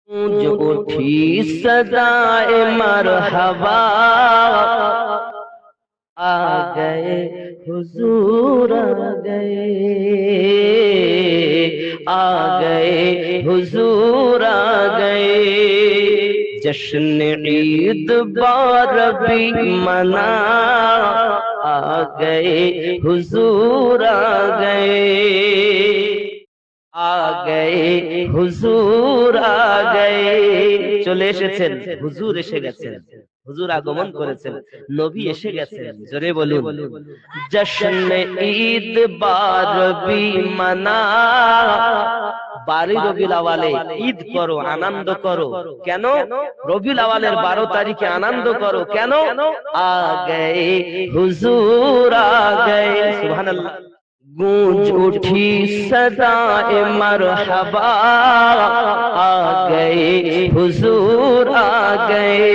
गूंज उठी सदाए मरहबा, आ गए हुजूर आ गए हुजूर आ गए। जश्न ईद बारबी मना, आ गए हुजूर आ गए हुजूर आ गए। চলে এসেছেন, হুজুর এসে গেছেন, হুজুর আগমন করেছেন, নবী এসে গেছেন। জোরে বলুন জশ্ন ঈদ বারবি মানা। 12 রবিউল আওয়ালে ঈদ করো, আনন্দ করো। কেন? রবিউল আওয়ালের 12 তারিখে আনন্দ করো। কেন? আ গয়ে হুজুর আ গয়ে। সুবহানাল্লাহ। गूंज उठी सदाए मरहबा, आ गए हुजूर आ गए।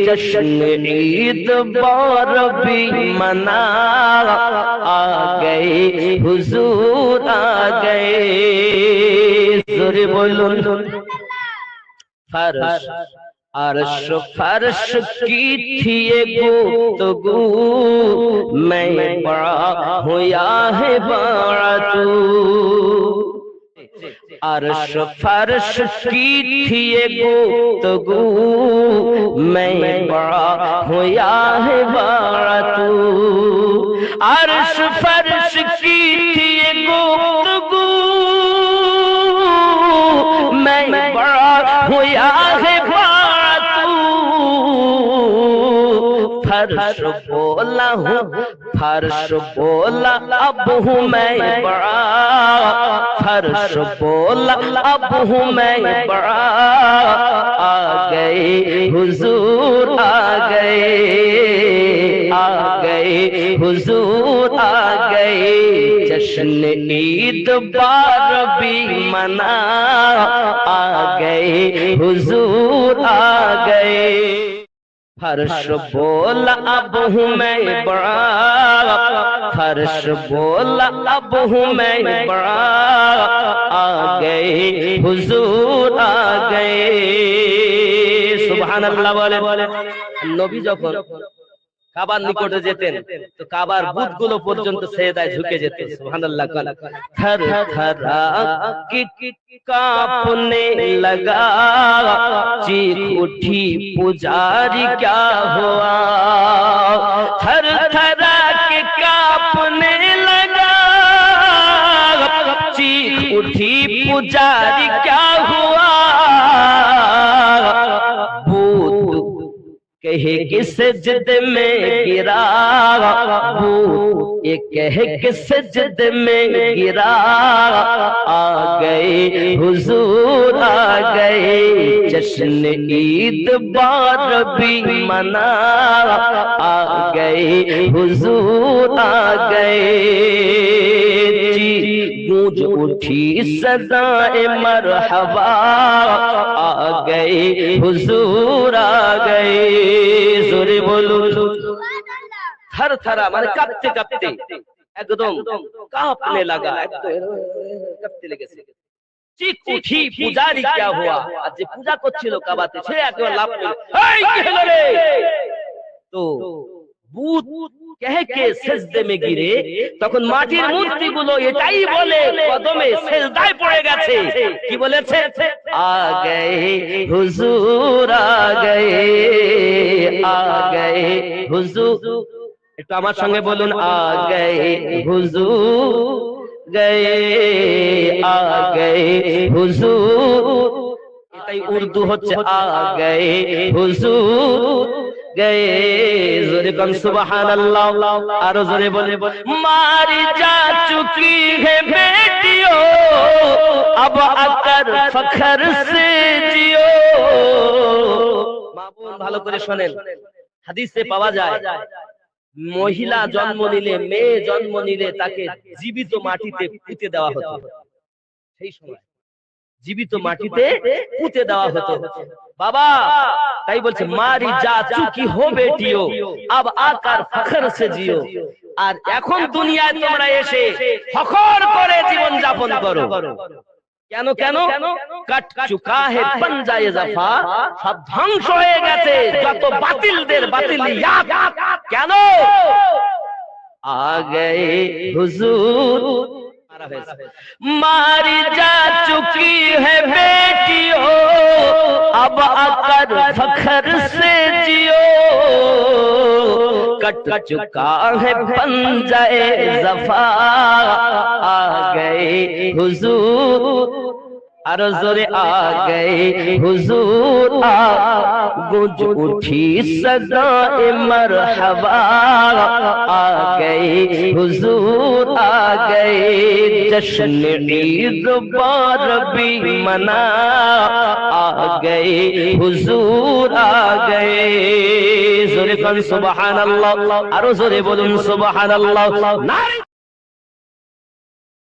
जश्न ईद बारबी मना, आ गए हुजूर आ गए। जोरे बोलुन फर्श अर्श फर्श की थी ये गुफ्तगू, मैं बड़ा हुआ है बड़ा तू। अर्श फर्श की थी ये गुफ्तगू, मैं बड़ा हुआ है बड़ा तू। अर्श फर्श की थी ये गुफ्तगू, मैं बड़ा हुआ है फर्श बोला हूँ, फर्श बोला अब हूँ मैं बड़ा। फर्श बोला अब हूँ मैं बड़ा। आ गए हुजूर आ गए हुजूर आ गए। जश्न ईद बारबी मना, आ गए हुजूर आ गए। फर्श बोला अब हूँ मैं बड़ा, फर्श बोला अब हूँ मैं बड़ा। आ गए हुजूर आ गए। सुबहानाल्लाह बोले। नबी যখন কাবার নিকটে যেতেন তো কাবার বুতগুলো পর্যন্ত সেজদায় ঝুঁকে যেতেন। সুবহানাল্লাহ। থর থরা কি कांपने लगा, चीख उठी पुजारी क्या हुआ। थर थरा के कांपने लगा, चीख उठी पुजारी क्या हुआ। भूत कहे कि सजदे में गिरा, भूत ये कह के सजदे में गिरा। आ गए हुजूर आ गए। जश्न ईद बारबी मना, आ गए हुजूर आ गए। गूंज उठी सदाए मरहबा, आ गए हुजूर आ गए। जोरे बोलो थर थरा মানে কাঁপতে কাঁপতে একদম কাঁপনে লাগা, কাঁপতে লেগেছে। চিক উঠি পূজারি क्या हुआ। আজ যে পূজা করছিল কাবাতে সে একবার লাফ দিল, এই কি হলো রে। তো ভূত कह के সেজদে মে গিরে, তখন মাটির মূর্তিগুলো এটাই বলে কদমে সেজদায় পড়ে গেছে। কি বলেছে? আ গয়ে হুজুর আ গয়ে হুজুর। একটু আমার সঙ্গে বলুন আ গয়ে হুজুর আ গয়ে হুজুর। এটাই উর্দু হচ্ছে আ গয়ে হুজুর गए। जोरे कम सुबहानल्लाह। आरो जोरे बोले मारी जा चुकी है बेटियों, अब आकर फखर से जियो। माबून ভালো করে শুনেন, হাদিসে পাওয়া যায় মহিলা জন্ম নিলে, মেয়ে জন্ম নিলে তাকে জীবিত মাটিতে পুঁতে দেওয়া হতো। সেই সময় জীবিত মাটিতে পুঁতে দেওয়া হতো। বাবা তাই বলছে মারি যা চুকি হো বেটিও, আব আকার ফখর সে জিও। আর এখন দুনিয়ায় তোমরা এসে ফখর করে জীবন যাপন করো। কেন কেন কাট চুকা হে পঞ্জায়ে জাফা, সব ধ্বংস হয়ে গেছে যত বাতিলদের বাতিলিয়াত। কেন? আ গয়ে হুজুর, मारी जा चुकी है बेटियों, अब आकर फखर से जियो, कट चुका है पंजाए ज़फ़ा, आ गए हुजूर, अरे जोरे आ गए हुजूर, गूंज उठी सदाए मरहबा, आ गए हुजूर, आ गए जश्न ईद बारबी मना, आ गए हुजूर, आ गए। जोरे कन सुबहान अल्लाह, अरे जोरे बोलूं सुबहान अल्लाह।